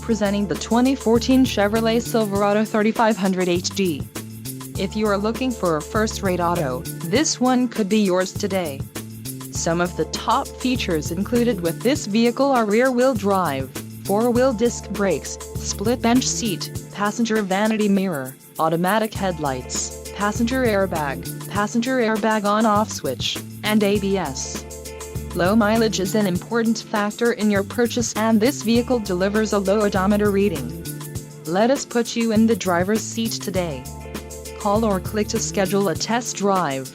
presenting the 2014 Chevrolet Silverado 3500HD. If you are looking for a first-rate auto, this one could be yours today. Some of the top features included with this vehicle are rear-wheel drive, 4-wheel disc brakes, split bench seat, passenger vanity mirror, automatic headlights, passenger airbag on-off switch, and ABS. Low mileage is an important factor in your purchase, and this vehicle delivers a low odometer reading. Let us put you in the driver's seat today. Call or click to schedule a test drive.